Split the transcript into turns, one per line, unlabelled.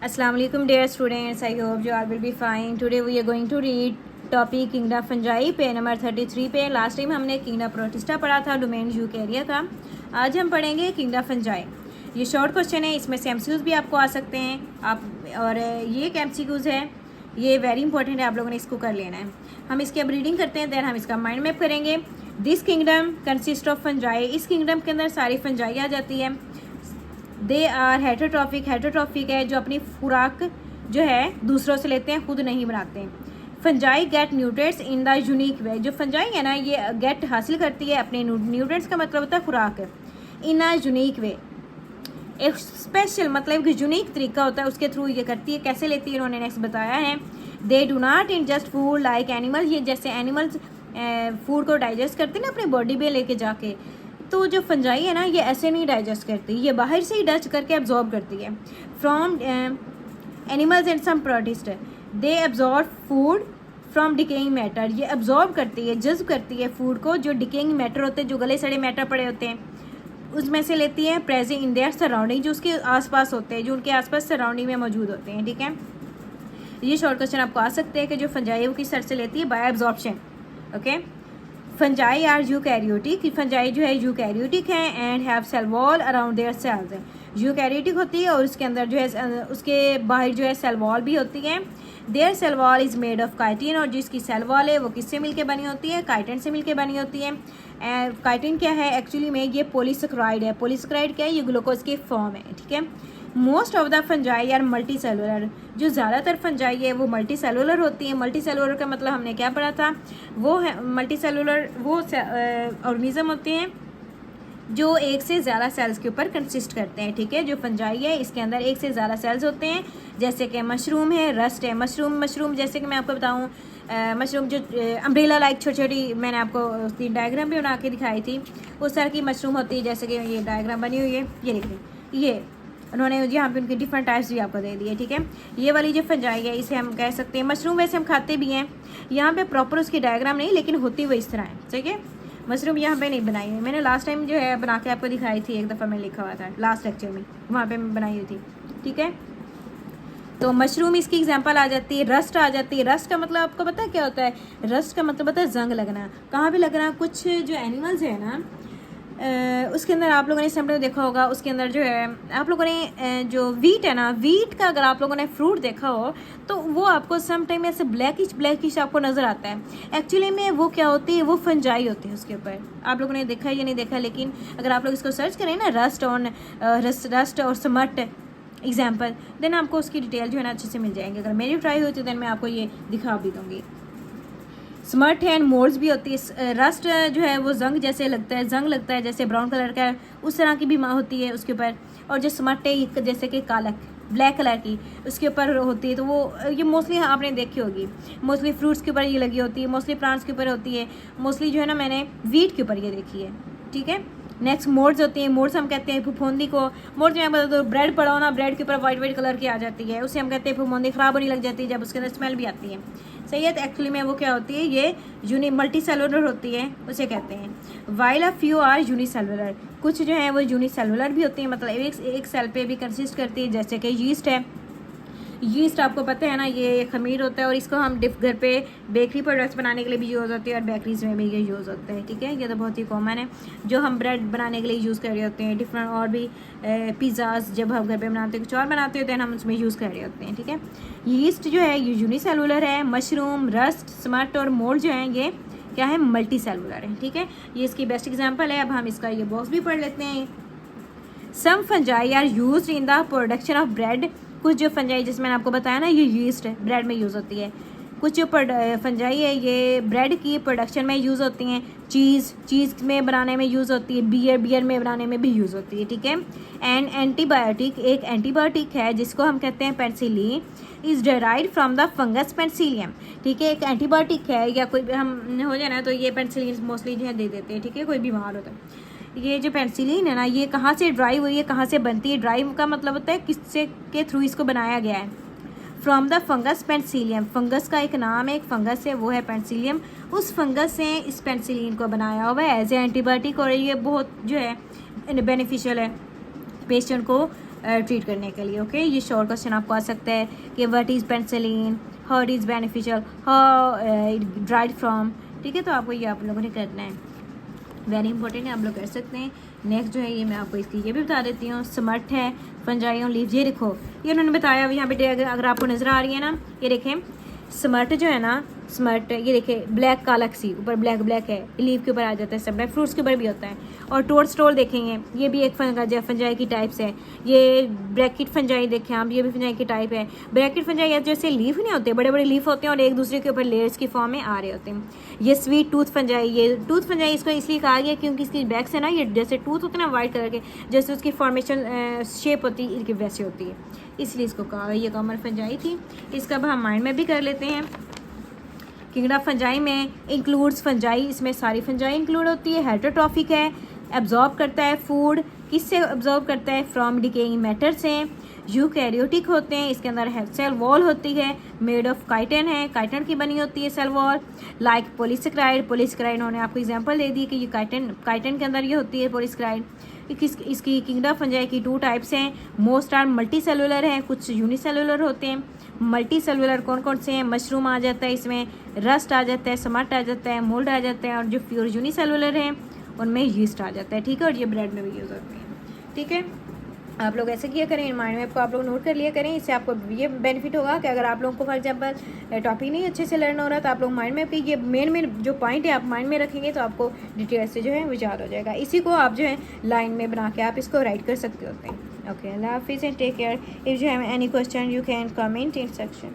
Assalamu alaikum dear students. I hope you all will be fine. Today we are going to read topic kingdom fungi पे number 33 पे. Last time हमने kingdom protista पढ़ा था domain Eukarya का. आज हम पढ़ेंगे किंगडम फंजाई. ये शॉर्ट क्वेश्चन है, इसमें से एमसीक्यूज़ भी आपको आ सकते हैं आप, और ये एक एमसीक्यूज़ है, ये वेरी इंपॉर्टेंट है, आप लोगों ने इसको कर लेना है. हम इसकी अब रीडिंग करते हैं, देन हम इसका माइंड मैप करेंगे. This kingdom consist of fungi. इस किंगडम के अंदर सारी फंजाई आ जाती है. They are heterotrophic. हेटरोट्रॉफिक है जो अपनी खुराक जो है दूसरों से लेते हैं, खुद नहीं बनाते हैं. Fungi get nutrients in the unique way. जो फंजाई है ना, ये गेट हासिल करती है अपने न्यूट्रिएंट्स का मतलब होता है खुराक. इन अ यूनिक वे, एक स्पेशल मतलब कि यूनिक तरीका होता है, उसके थ्रू ये करती है. कैसे लेती है इन्होंने नेक्स्ट बताया है. They do not ingest food like animal. ये जैसे एनिमल्स फूड को डाइजेस्ट करते हैं ना अपनी बॉडी में लेके जाके, तो जो फंजाई है ना ये ऐसे नहीं डाइजेस्ट करती, ये बाहर से ही डस्ट करके एब्जॉर्ब करती है. From animals and some protist they absorb food from decaying matter. ये एब्जॉर्ब करती है, जज्ब करती है फूड को, जो डिकेइंग मैटर होते हैं, जो गले सड़े मैटर पड़े होते हैं, उसमें से लेती है. प्रेजेंट इन देयर सराउंडिंग, जो उसके आसपास होते हैं, जो उनके आसपास सराउंडिंग में मौजूद होते हैं. ठीक है, ये शॉर्ट क्वेश्चन आपको आ सकते हैं कि जो फंजाई वो किस तरह से लेती है, by absorption. Okay, fungi are eukaryotic. Fungi जो है यूकैरियोटिक है and have cell wall around their cells. Eukaryotic होती है और उसके अंदर जो है, उसके बाहर जो है सेल वॉल भी होती है. Their cell wall is made of chitin. और जिसकी सेल वॉल है वो किससे मिलके बनी होती है, काइटिन से मिलके बनी होती है. काइटिन क्या है एक्चुअली में, ये पॉलीसेकेराइड है. पॉलीसेकेराइड क्या है, ये ग्लूकोज की फॉर्म है. ठीक है, most of the fungi are multicellular. जो ज़्यादातर फंजाई है वो मल्टी सेलुलर होती है. मल्टी सेलुलर का मतलब हमने क्या पढ़ा था, वो है मल्टी सेलुलर वो ऑर्गेनिज्म होते हैं जो एक से ज़्यादा सेल्स के ऊपर कंसिस्ट करते हैं. ठीक है, जो फंजाई है इसके अंदर एक से ज़्यादा सेल्स होते हैं, जैसे कि मशरूम है, रस्ट है. मशरूम जैसे कि मैं आपको बताऊँ, मशरूम जो अम्ब्रेला लाइक छोटी छोटी, मैंने आपको उसकी डायग्राम भी बना के दिखाई थी, उस तरह की मशरूम होती है. जैसे कि ये डायग्राम बनी हुई है, ये देखिए, ये उन्होंने यहाँ पे उनके डिफरेंट टाइप्स भी आपको दे दिए. ठीक है, ये वाली जो फंजाई है इसे हम कह सकते हैं मशरूम. वैसे हम खाते भी हैं, यहाँ पे प्रॉपर उसकी डायग्राम नहीं, लेकिन होती वो इस तरह है. ठीक है, मशरूम यहाँ पे नहीं बनाई है मैंने, लास्ट टाइम जो है बना के आपको दिखाई थी, एक दफ़ा मैंने लिखा हुआ था लास्ट लेक्चर में, वहाँ पे मैं बनाई हुई थी. ठीक है, तो मशरूम इसकी एग्जांपल आ जाती है. रस्ट आ जाती है. रस्ट का मतलब आपको पता है क्या होता है, रस्ट का मतलब होता है जंग लगना. कहाँ पे लगना, कुछ जो एनिमल्स है ना, उसके अंदर आप लोगों ने समटाइम देखा होगा, उसके अंदर जो है आप लोगों ने जो वीट है ना, वीट का अगर आप लोगों ने फ्रूट देखा हो तो वो आपको समटाइम ऐसे ब्लैकिश आपको नज़र आता है. एक्चुअली में वो क्या होती है, वो फंजाई होती है उसके ऊपर. आप लोगों ने देखा या नहीं देखा, लेकिन अगर आप लोग इसको सर्च करें ना, रस्ट और समट एग्जाम्पल, देन आपको उसकी डिटेल जो है ना अच्छे से मिल जाएंगे. अगर मेरी ट्राई हुई तो देन मैं आपको ये दिखा भी दूँगी. स्मर्ट है एंड मोल्ड्स भी होती है. रस्ट जो है वो जंग जैसे लगता है, जंग लगता है जैसे ब्राउन कलर का है, उस तरह की भी होती है उसके ऊपर. और जो स्मर्ट है जैसे कि कालक ब्लैक कलर की उसके ऊपर होती है, तो वो ये मोस्टली आपने देखी होगी, मोस्टली फ्रूट्स के ऊपर ये लगी होती है, मोस्टली प्लांट्स के ऊपर होती है, मोस्टली जो है ना मैंने वीट के ऊपर ये देखी है. ठीक है, नेक्स्ट मोड्स होती हैं. मोड्स हम कहते हैं फुफुंदी को. मोड्स में बता दो, ब्रेड पड़ा हो ना, ब्रेड के ऊपर वाइट कलर की आ जाती है, उसे हम कहते हैं फुफुंदी. ख़राब होने लग जाती है जब उसके अंदर स्मेल भी आती है. सही है, तो एक्चुअली में वो क्या होती है, ये मल्टी सेलुलर होती है, उसे कहते हैं. While a few are unicellular. कुछ जो है वो यूनिसेलुलर भी होती है, मतलब एक सेल पे भी कंसिस्ट करती है. जैसे कि यीस्ट है. यीस्ट आपको पता है ना, ये खमीर होता है और इसको हम घर पे बेकरी प्रोडक्ट्स बनाने के लिए भी यूज़ होती है और बेकरीज में भी ये यूज़ होता है. ठीक है, ये तो बहुत ही कॉमन है जो हम ब्रेड बनाने के लिए यूज़ कर रहे होते हैं. डिफरेंट और भी पिज़्ज़ाज जब हम घर पे बनाते हैं, कुछ और बनाते होते हैं, हम उसमें यूज़ कर रहे होते हैं. ठीक है, यीस्ट जो है ये यूनिसेलुलर है. मशरूम, रस्ट, स्मट और मोल्ड जो हैं ये क्या है, मल्टी सेलुलर है. ठीक है, ये इसकी बेस्ट एग्जाम्पल है. अब हम इसका ये बॉक्स भी पढ़ लेते हैं. Some fungi are use in the production of bread. कुछ जो फंजाई, जैसे मैंने आपको बताया ना, ये यीस्ट है, ब्रेड में यूज़ होती है. कुछ जो फंजाई है ये ब्रेड की प्रोडक्शन में यूज़ होती हैं. चीज़ में बनाने में यूज़ होती है. बियर में बनाने में भी यूज़ होती है. ठीक है, एंड एंटीबायोटिक, एक एंटीबायोटिक है जिसको हम कहते हैं penicillin, is derived from the fungus Penicillium. ठीक है, एक एंटीबायोटिक है, या कोई हम हो जाए ना तो ये पेनिसिलिन मोस्टली जो है दे देते हैं. ठीक है, कोई बीमार होता है. ये जो पेनिसिलिन है ना, ये कहाँ से ड्राइव हुई है, कहाँ से बनती है. ड्राइव का मतलब होता है किससे के थ्रू इसको बनाया गया है. From the fungus Penicillium. Fungus का एक नाम है, एक फंगस है, वो है पेनिसिलियम. उस फंगस से इस पेनिसिलिन को बनाया हुआ है एज ए एंटीबायोटिक. और ये बहुत जो है बेनिफिशियल है पेशेंट को ट्रीट करने के लिए। ओके, ये शॉर्ट क्वेश्चन आपको आ सकता है कि what is penicillin, how it is beneficial, how dried from. ठीक है, तो आपको ये आप लोगों ने करना है, वेरी इंपॉर्टेंट है, आप लोग कर सकते हैं। नेक्स्ट जो है ये मैं आपको इसकी ये भी बता देती हूँ, स्मर्ट है फंजाई ऑन लीव्स। ये देखो, ये उन्होंने बताया यहाँ पे, अगर आपको नज़र आ रही है ना, ये देखें स्मर्ट जो है ना, स्मर्ट ये देखिए ब्लैक काला सी ऊपर ब्लैक ब्लैक है, लीव के ऊपर आ जाता है, सब फ्रूट्स के ऊपर भी होता है। और टोडस्टोल देखेंगे, ये भी एक फंजाई की टाइप्स है। ये ब्रैकेट फंजाई देखें आप, ये भी फंजाई की टाइप है। ब्रैकेट फंजाई जैसे लीफ नहीं होते, बड़े बड़े लीफ होते हैं और एक दूसरे के ऊपर लेयर्स की फॉर्म में आ रहे होते हैं। ये स्वीट टूथ फंजाई, ये टूथ फंजाई इसको इसलिए कहा गया क्योंकि इसकी बैक से ना ये जैसे टूथ होते हैं ना वाइट कलर के, जैसे उसकी फॉर्मेशन शेप होती है इसकी वैसे होती है, इसलिए इसको कहा गया। ये कॉमन फंजाई थी। इसका अब हम माइंड में भी कर लेते हैं। किंगडम फंजाई में इंक्लूड्स फंजाई, इसमें सारी फंजाई इंक्लूड होती है। हेटरोट्रॉफिक है, एब्जॉर्ब करता है फूड, किससे एब्जॉर्ब करता है, फ्रॉम डिकेइंग मैटर से। यूकैरियोटिक होते हैं, इसके अंदर सेल वॉल होती है, मेड ऑफ काइटन है, काइटन की बनी होती है cell wall. Like polysaccharide, polysaccharide उन्होंने आपको एग्जांपल दे दी कि ये काइटन के अंदर ये होती है पोलिसक्राइड। इसकी किंगडम फंजाई की 2 टाइप्स हैं, मोस्ट आर मल्टी सेलुलर हैं, कुछ यूनिसेलुलर होते हैं। मल्टी सेलुलर कौन कौन से हैं, मशरूम आ जाता है इसमें, रस्ट आ जाता है, स्मट आ जाता है, मोल्ड आ जाता है, और जो प्योर यूनिसेलुलर हैं उनमें यीस्ट आ जाता है। ठीक है, और ये ब्रेड में भी यूज़ होते हैं। ठीक है, आप लोग ऐसे किया करें, इन माइंड में आपको आप लोग नोट कर लिया करें। इससे आपको ये बेनिफिट होगा कि अगर आप लोगों को फॉर एग्जांपल टॉपिक नहीं अच्छे से लर्न हो रहा तो आप लोग माइंड में ये मेन जो पॉइंट है आप माइंड में रखेंगे तो आपको डिटेल से जो है वो याद हो जाएगा। इसी को आप जो है लाइन में बना के आप इसको राइट कर सकते होते हैं। ओके, अल्लाह हाफिज़ and take care. If you have any question you can comment in section.